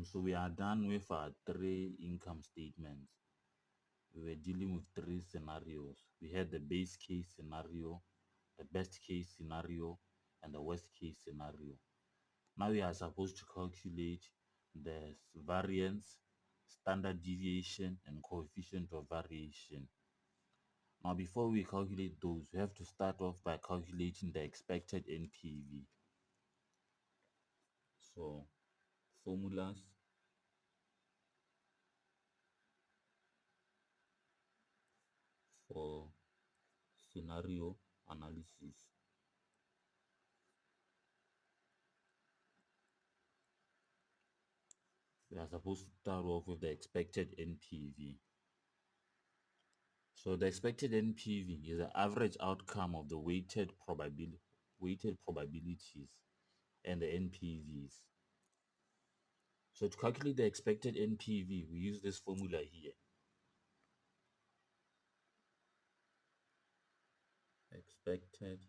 So we are done with our 3 income statements. We were dealing with 3 scenarios. We had the base case scenario, the best case scenario, and the worst case scenario. Now we are supposed to calculate the variance, standard deviation, and coefficient of variation. Now before we calculate those, we have to start off by calculating the expected NPV. So formulas for scenario analysis. We are supposed to start off with the expected NPV. So the expected NPV is the average outcome of the weighted probabilities and the NPVs. So to calculate the expected NPV, we use this formula here. Expected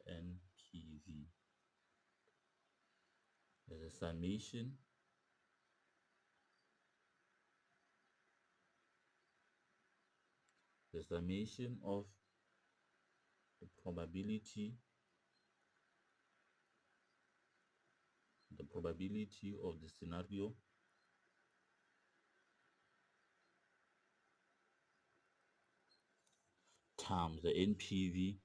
NPV is a summation of the probability of the scenario times the NPV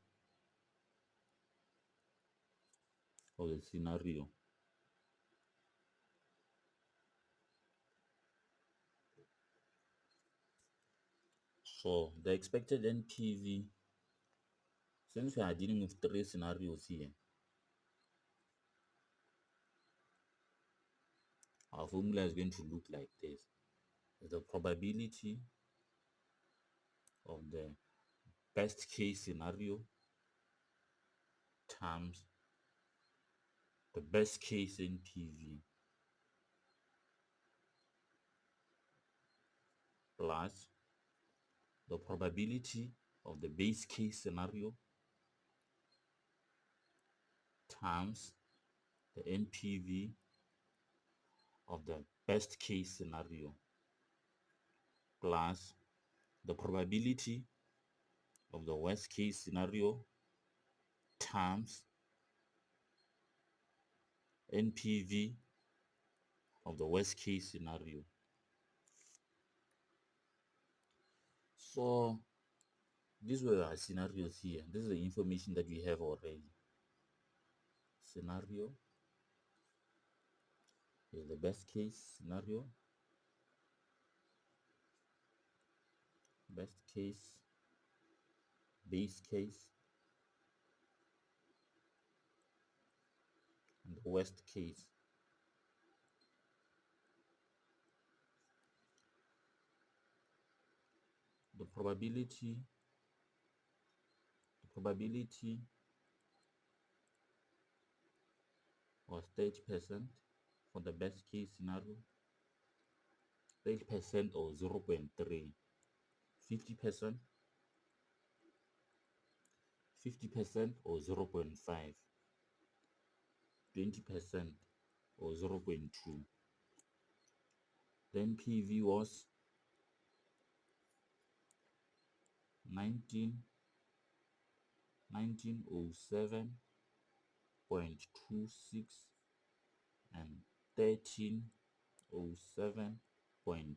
of the scenario. So the expected NPV, since we are dealing with 3 scenarios here, our formula is going to look like this. The probability of the best case scenario times the best case NPV plus the probability of the base case scenario times the NPV of the best case scenario plus the probability of the worst case scenario times NPV of the worst case scenario. So these were our scenarios here. This is the information that we have already. Scenario is the best case scenario, best case, base case, and the worst case. The probability was 30% for the best case scenario, 30% or 0.3, 50%, 50% or 0.5, 20% or 0.2. Then PV was 1907.26 and 1307.16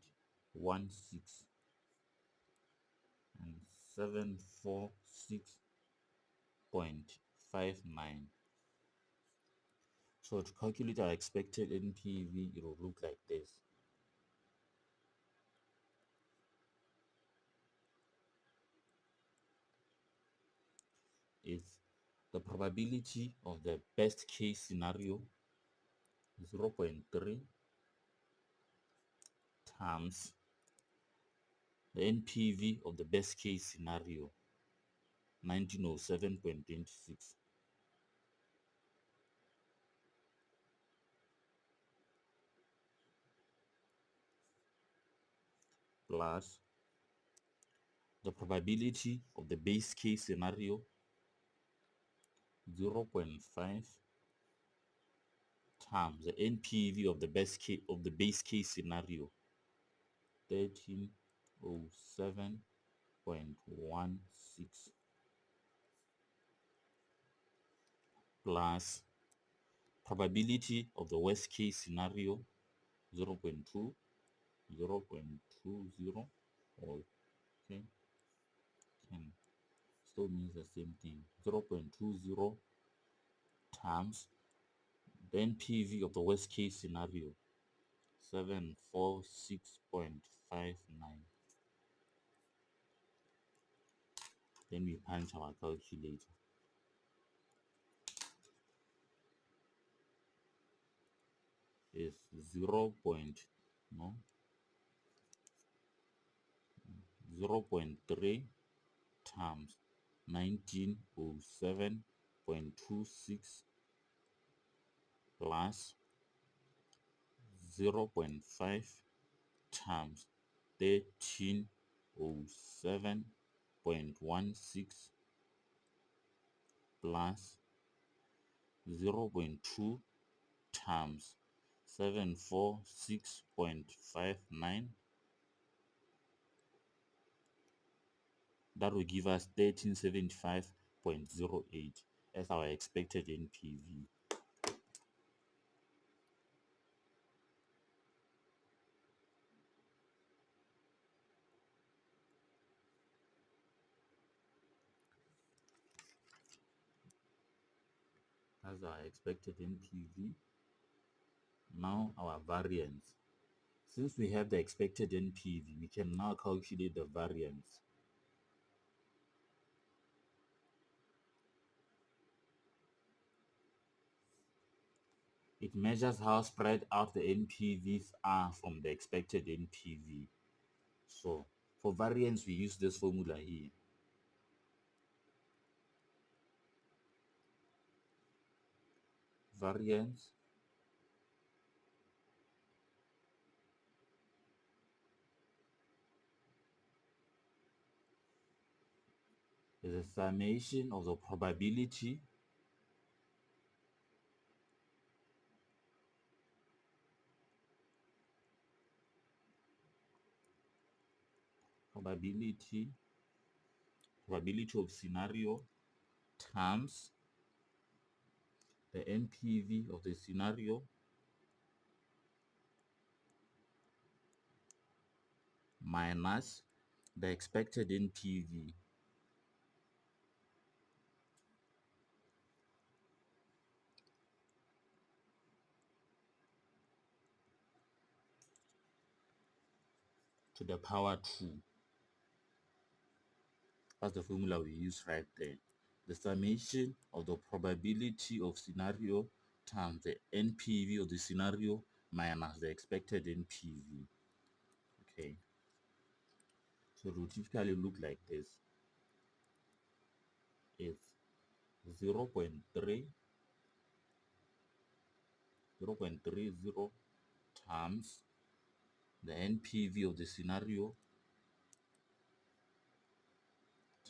and 746.59. So to calculate our expected NPV, it will look like this. Is the probability of the best case scenario 0.3 times the NPV of the best case scenario 1907.26 plus the probability of the base case scenario 0.5 times the NPV of the base case scenario, 1307.16, plus probability of the worst case scenario, 0.2, 0.20, or okay, can still means the same thing, 0.20 times the NPV of the worst case scenario, 746.59. Then we punch our calculator. Is 0. No, 0.3 times 1907.26 plus 0.5 times 1307.16 plus 0.2 times 746.59. That will give us 1375.08 as our expected NPV. That's our expected NPV. Now our variance. Since we have the expected NPV, we can now calculate the variance. It measures how spread out the NPVs are from the expected NPV. So for variance, we use this formula here. Variance is a summation of the probability of scenario times the NPV of the scenario minus the expected NPV. To the power 2. That's the formula we use right there. The summation of the probability of scenario times the NPV of the scenario minus the expected NPV. Okay. So it will typically look like this. It's 0.30 times the NPV of the scenario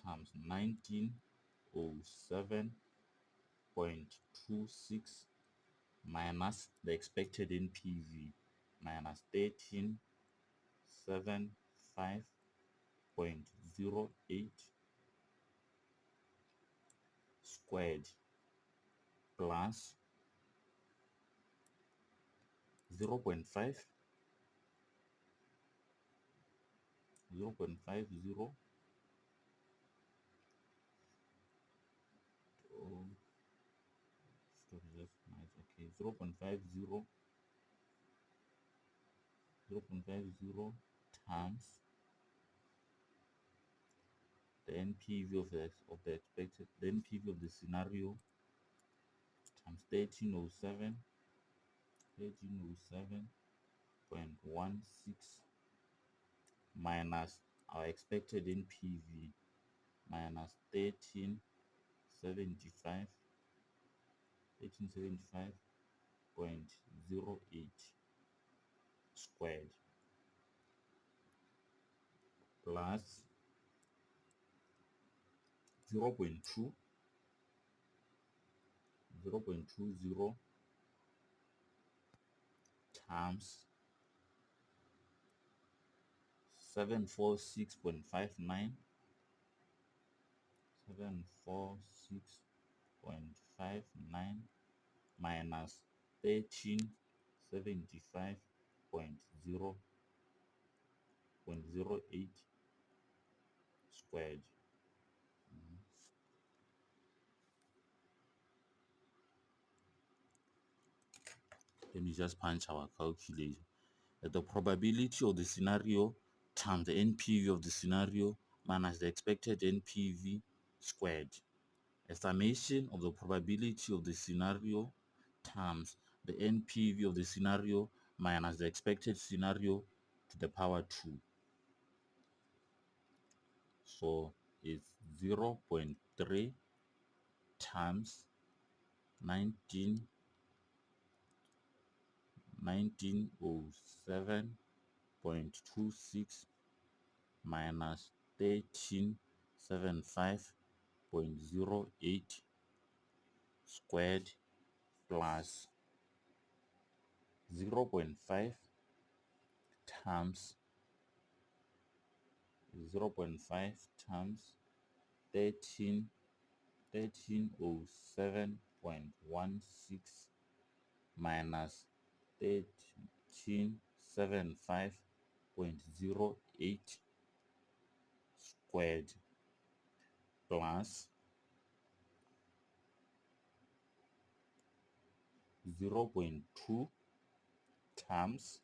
times 1907.26 minus the expected NPV minus 1375.08 squared plus 0.5 oh, sorry, that's nice. Okay, 0.50 times the NPV of the expected, the NPV of the scenario times 1307.16 minus our expected NPV minus 1375.08 squared plus 0.20 times 746.59 746.59 minus 1375.0.08 squared. Then we just punch our calculator. The probability of the scenario times the NPV of the scenario minus the expected NPV squared. A summation of the probability of the scenario times the NPV of the scenario minus the expected scenario to the power 2. So it's 0.3 times 1907.26 minus 1375.08 squared plus 0.5 times 1307.16 minus 1375.08 squared plus 0.2 times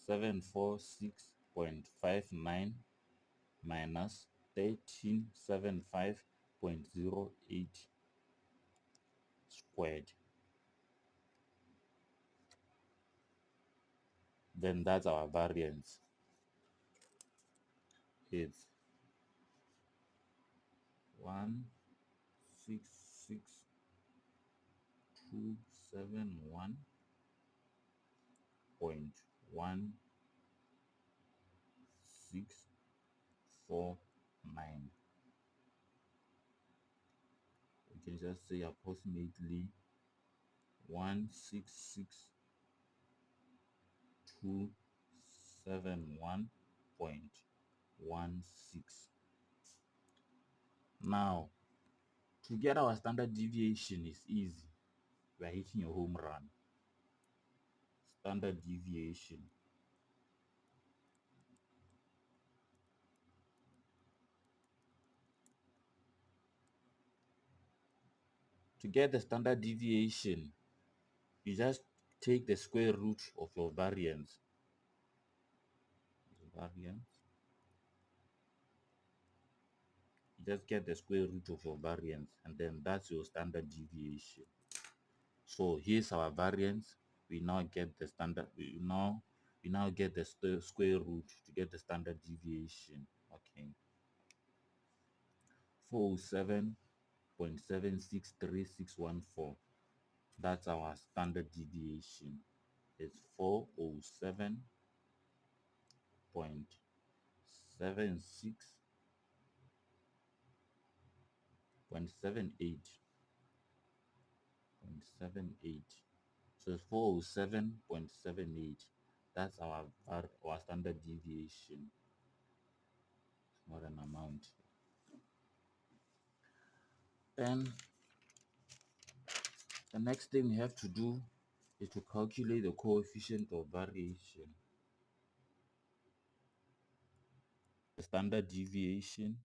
746.59 minus 1375.08 squared. Then that's our variance. It's 166,271.1649. We can just say approximately 166,271.16. Now, to get our standard deviation is easy. We are hitting a home run. Standard deviation. To get the standard deviation, you just take the square root of your variance. You just get the square root of your variance, and then that's your standard deviation. So here's our variance. We now get the standard. We now get the square root to get the standard deviation. Okay. 407.763614. That's our standard deviation. It's 407.76.78. So it's 407.78. That's our standard deviation. It's not an amount. Then the next thing we have to do is to calculate the coefficient of variation. The standard deviation.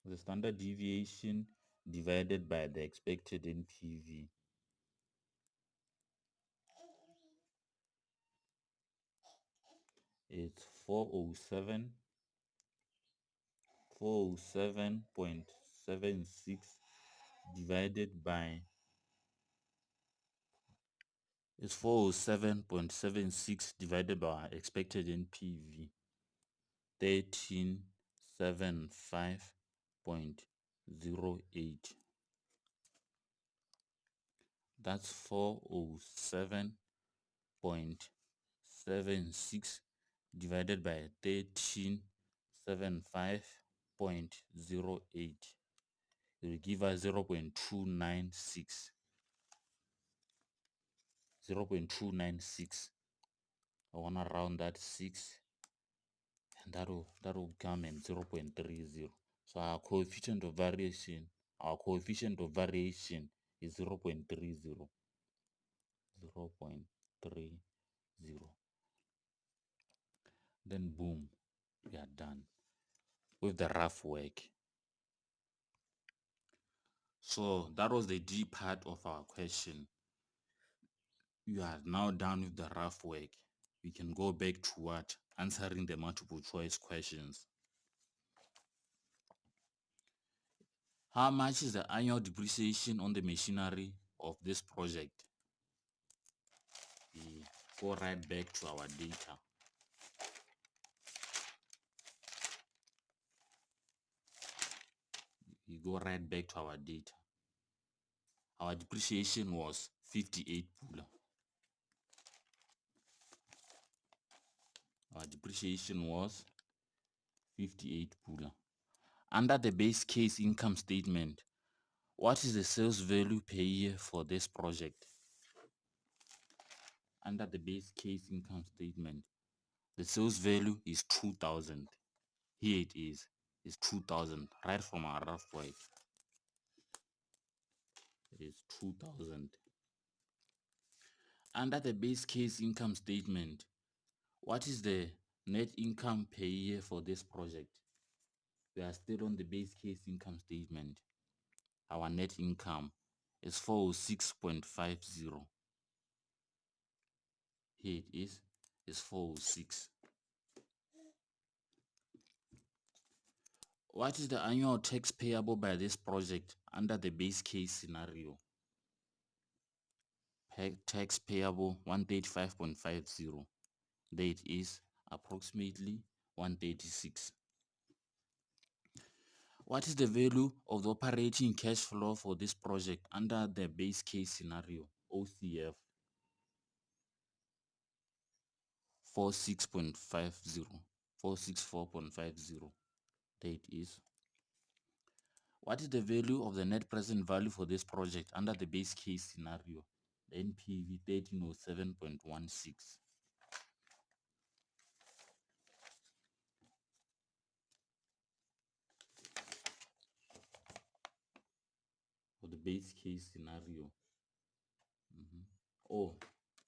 The standard deviation divided by the expected NPV. It's 407.76 divided by 407.76 divided by our expected NPV, 1375.08. That's 407.76 divided by 1375.08. It will give us 0.296. 0.296. I want to round that 6, and that will come in 0.30. So our coefficient of variation is 0.30. 0.30. Then boom, we are done with the rough work. So that was the D part of our question. You are now done with the rough work. We can go back to what? Answering the multiple choice questions. How much is the annual depreciation on the machinery of this project? We go right back to our data. We go right back to our data. Our depreciation was 58 pula. Our depreciation was 58 pula. Under the base case income statement, what is the sales value per year for this project? Under the base case income statement, the sales value is 2,000. Here it is. It's 2,000 right from our rough work. It is 2,000. Under the base case income statement, what is the net income per year for this project? We are still on the base case income statement. Our net income is 406.50. Here it is. It's 406. What is the annual tax payable by this project under the base case scenario? Tax payable 135.50. Date is approximately 136. What is the value of the operating cash flow for this project under the base case scenario? OCF 46.50, 464.50. Date is. What is the value of the net present value for this project under the base case scenario? The NPV 1307.16. For the base case scenario. Oh,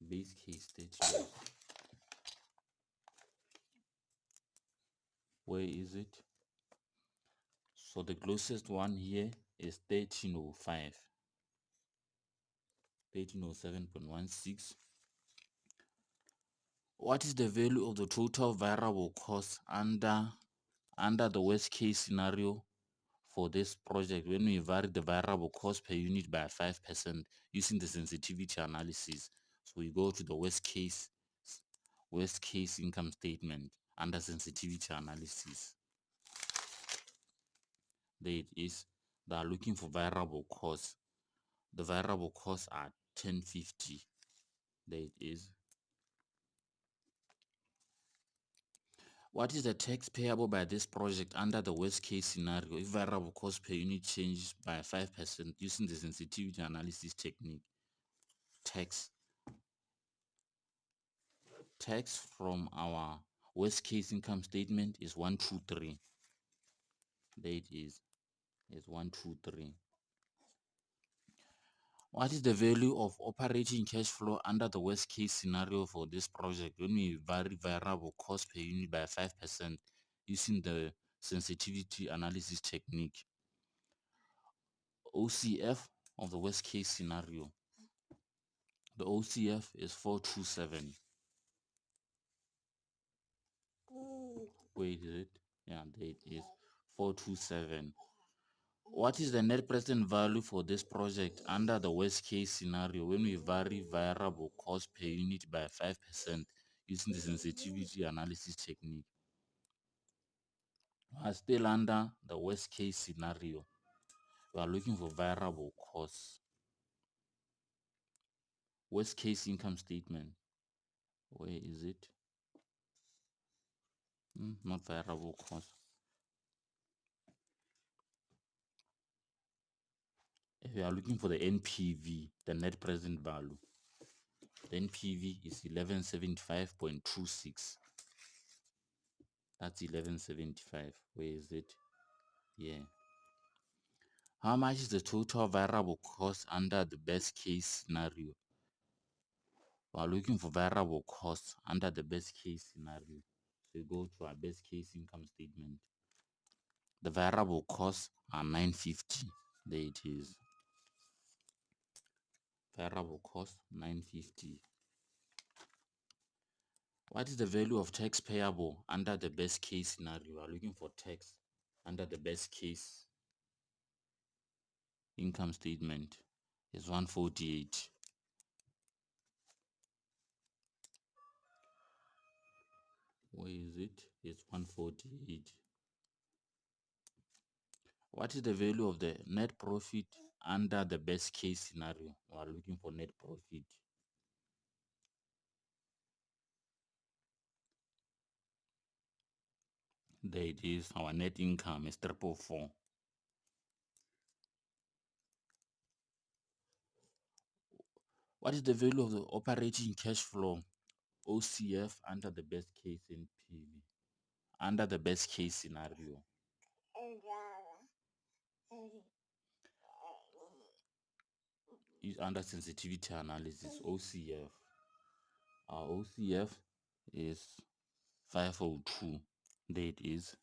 base case 13. Where is it? So the closest one here is 1305. 1307.16. What is the value of the total variable cost under the worst case scenario for this project when we vary the variable cost per unit by 5% using the sensitivity analysis? So we go to the worst case income statement under sensitivity analysis. There it is. They are looking for variable costs. The variable costs are 1050. There it is. What is the tax payable by this project under the worst case scenario if variable cost per unit changes by 5% using the sensitivity analysis technique? Tax from our worst case income statement is 123. There it is. It's 123. What is the value of operating cash flow under the worst case scenario for this project when we vary variable cost per unit by 5% using the sensitivity analysis technique? OCF of the worst case scenario. The OCF is 427. Wait, is it? Yeah, there it is. 427. What is the net present value for this project under the worst case scenario when we vary variable cost per unit by 5% using the sensitivity analysis technique? We are still under the worst case scenario. We are looking for variable costs. Worst case income statement. Where is it? Not variable cost. We are looking for the NPV, the net present value. The NPV is 1175.26. That's 1175. Where is it? Yeah. How much is the total variable cost under the best case scenario? We are looking for variable costs under the best case scenario. So you go to our best case income statement. The variable costs are 950. There it is. Variable cost 950. What is the value of tax payable under the best case scenario? We are looking for tax under the best case income statement. Is 148. Where is it? It's 148. What is the value of the net profit under the best case scenario? We are looking for net profit. There it is. Our net income is 444. What is the value of the operating cash flow, OCF, under the best case NPV? Under the best case scenario. Is under sensitivity analysis, OCF. Our OCF is 502. There it is.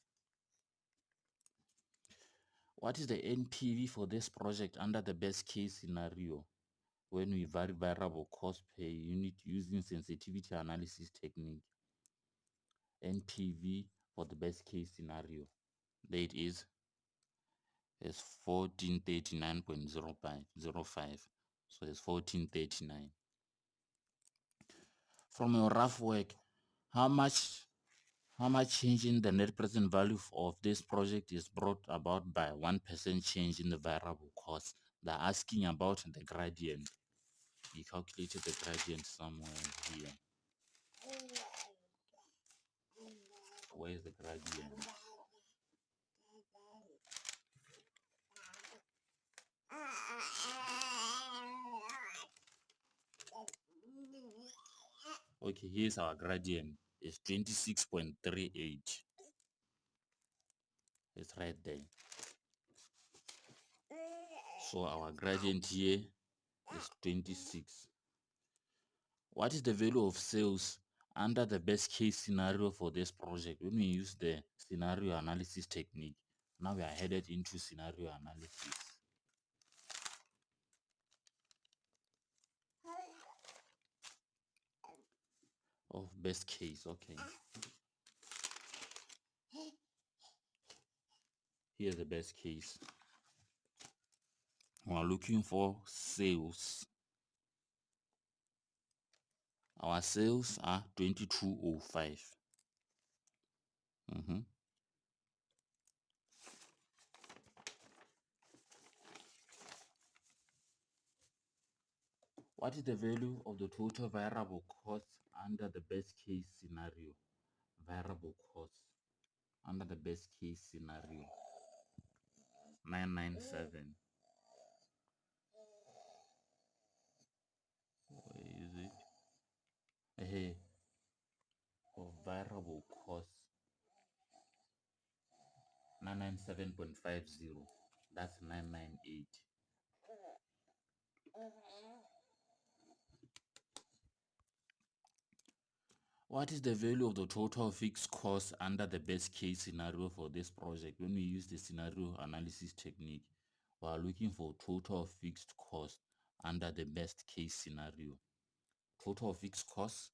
What is the NPV for this project under the best case scenario when we vary variable cost per unit using sensitivity analysis technique? NPV for the best case scenario. There it is. It's 1439.05. So it's 1439. From your rough work, how much change in the net present value of this project is brought about by 1% change in the variable cost? They're asking about the gradient. We calculated the gradient somewhere here. Where is the gradient? Okay, here's our gradient. It's 26.38. It's right there. So our gradient here is 26. What is the value of sales under the best case scenario for this project when we use the scenario analysis technique? Now we are headed into scenario analysis. Of best case, okay. Here's the best case. We are looking for sales. Our sales are 2205. What is the value of the total variable cost under the best case scenario? Variable cost under the best case scenario. 997. Where is it? Hey, of variable cost 997.50. That's 998. What is the value of the total fixed cost under the best case scenario for this project? When we use the scenario analysis technique, we are looking for total fixed cost under the best case scenario. Total fixed cost,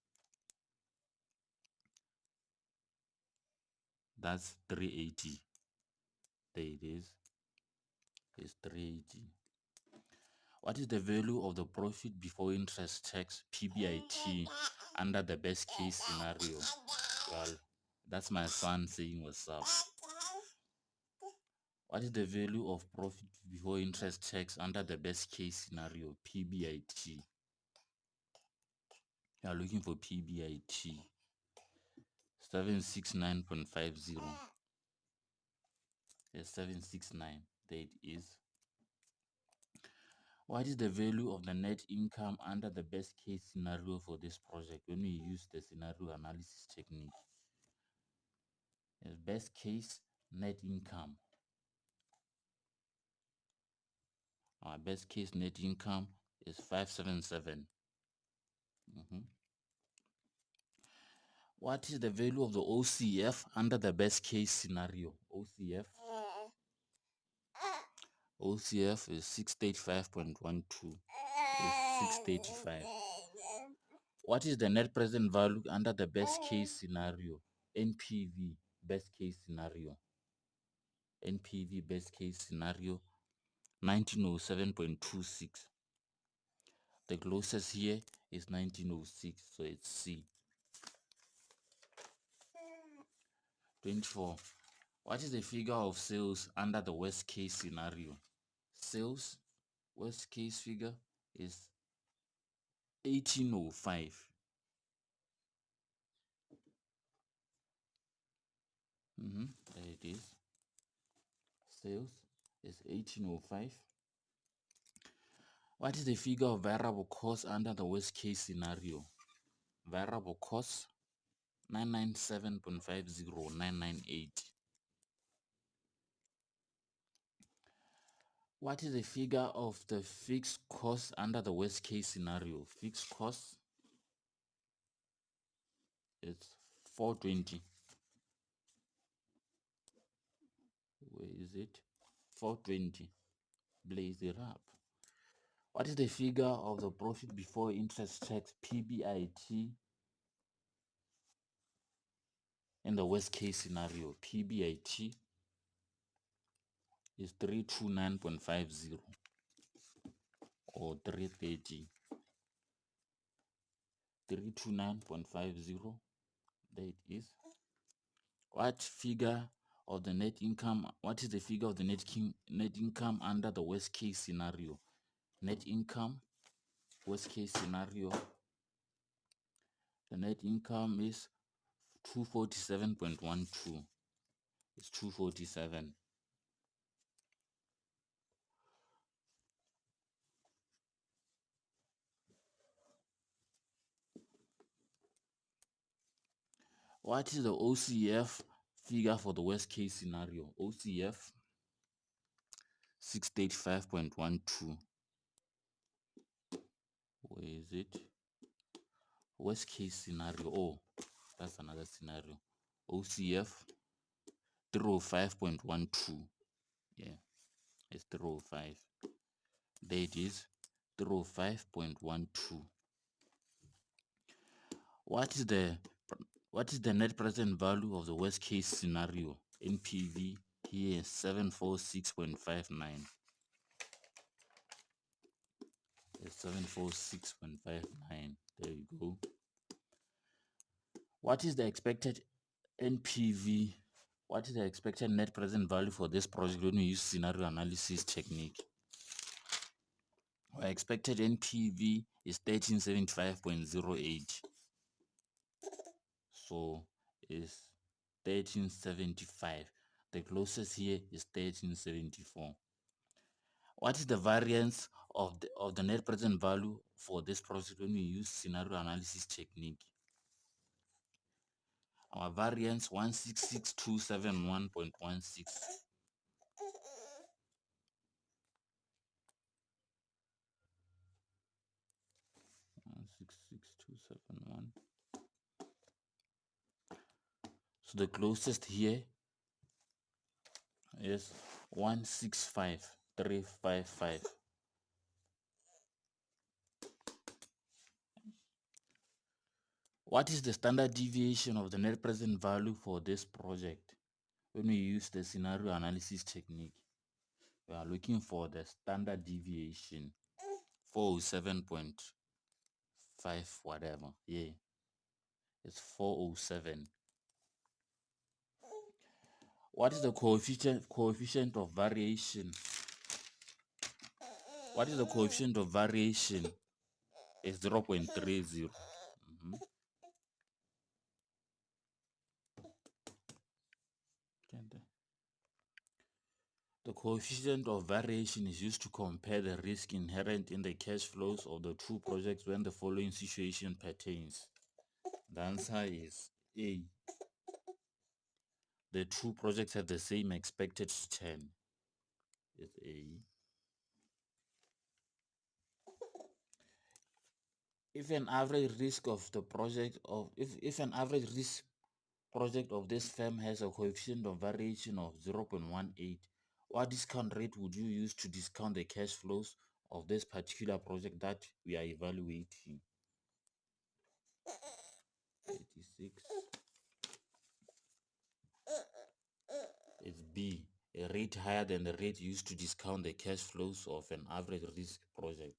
that's 380. There it is. It's 380. What is the value of the profit before interest tax, PBIT, under the best case scenario? Well, that's my son saying what's up. What is the value of profit before interest tax under the best case scenario, PBIT? You are looking for PBIT. 769.50. Yes, 769. There it is. What is the value of the net income under the best case scenario for this project when we use the scenario analysis technique? Yes, best case net income. Our best case net income is 577. What is the value of the OCF under the best case scenario? OCF is 635.12. Is 635. What is the net present value under the best case scenario? NPV, best case scenario. NPV, best case scenario, 1907.26. The closest here is 1906, so it's C. 24. What is the figure of sales under the worst case scenario? Sales, worst case figure is 1805. There it is. Sales is 1805. What is the figure of variable cost under the worst case scenario? Variable cost 997.50998. What is the figure of the fixed cost under the worst case scenario? Fixed cost is 420. Where is it? 420. Blaze it up. What is the figure of the profit before interest tax, PBIT, in the worst case scenario? PBIT is 329.50 or 330. 329.50. There it is. What figure of the net income? What is the figure of the net income under the worst case scenario? Net income, worst case scenario. The net income is 247.12. It's 247. What is the OCF figure for the worst case scenario? OCF 635.12. Where is it? Worst case scenario. Oh, that's another scenario. OCF 305.12. Yeah, it's 305. There it is. 305.12. What is the net present value of the worst case scenario? NPV here is 746.59. It's 746.59. There you go. What is the expected NPV? What is the expected net present value for this project when we use scenario analysis technique? Our expected NPV is 1375.08. So is 1375. The closest here is 1374. What is the variance of the net present value for this project when we use scenario analysis technique? Our variance 166271.16. 166271. So the closest here is 165355. What is the standard deviation of the net present value for this project when we use the scenario analysis technique? We are looking for the standard deviation 407.5 whatever. Yeah, it's 407. What is the coefficient of variation? What is the coefficient of variation? It's 0.30. The The coefficient of variation is used to compare the risk inherent in the cash flows of the two projects when the following situation pertains. The answer is A. The two projects have the same expected return. It's A. If an average risk of the project of if an average risk project of this firm has a coefficient of variation of 0.18, what discount rate would you use to discount the cash flows of this particular project that we are evaluating? 86. It's B. A rate higher than the rate used to discount the cash flows of an average risk project.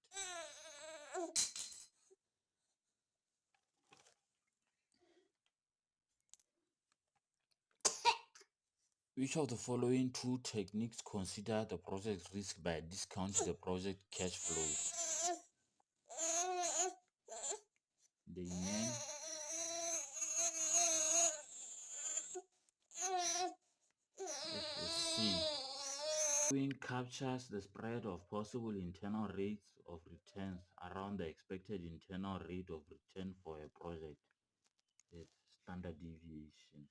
Which of the following two techniques consider the project risk by discounting the project cash flows? The name is C. Following captures the spread of possible internal rates of returns around the expected internal rate of return for a project. It's standard deviation.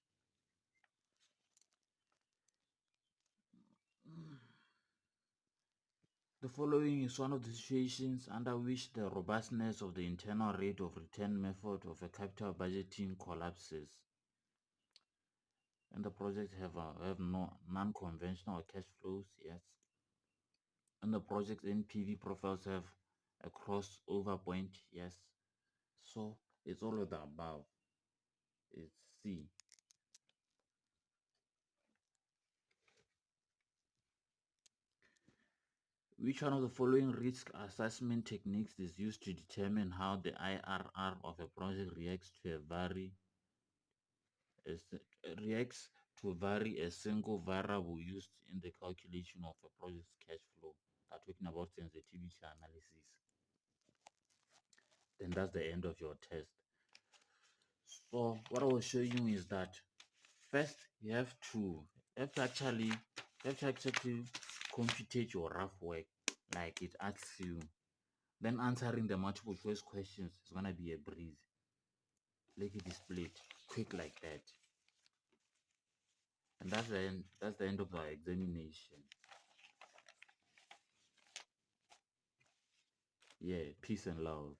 The following is one of the situations under which the robustness of the internal rate of return method of a capital budgeting collapses, and the project have no non-conventional cash flows. Yes, and the project's NPV profiles have a crossover point. Yes, so it's all of the above. It's C. Which one of the following risk assessment techniques is used to determine how the IRR of a project reacts to a single variable used in the calculation of a project's cash flow? We're talking about sensitivity analysis. Then that's the end of your test. So what I will show you is that first you have to actually compute your rough work like it asks you. Then answering the multiple choice questions is gonna be a breeze. Like it displayed quick like that. And that's the end of our examination. Yeah, peace and love.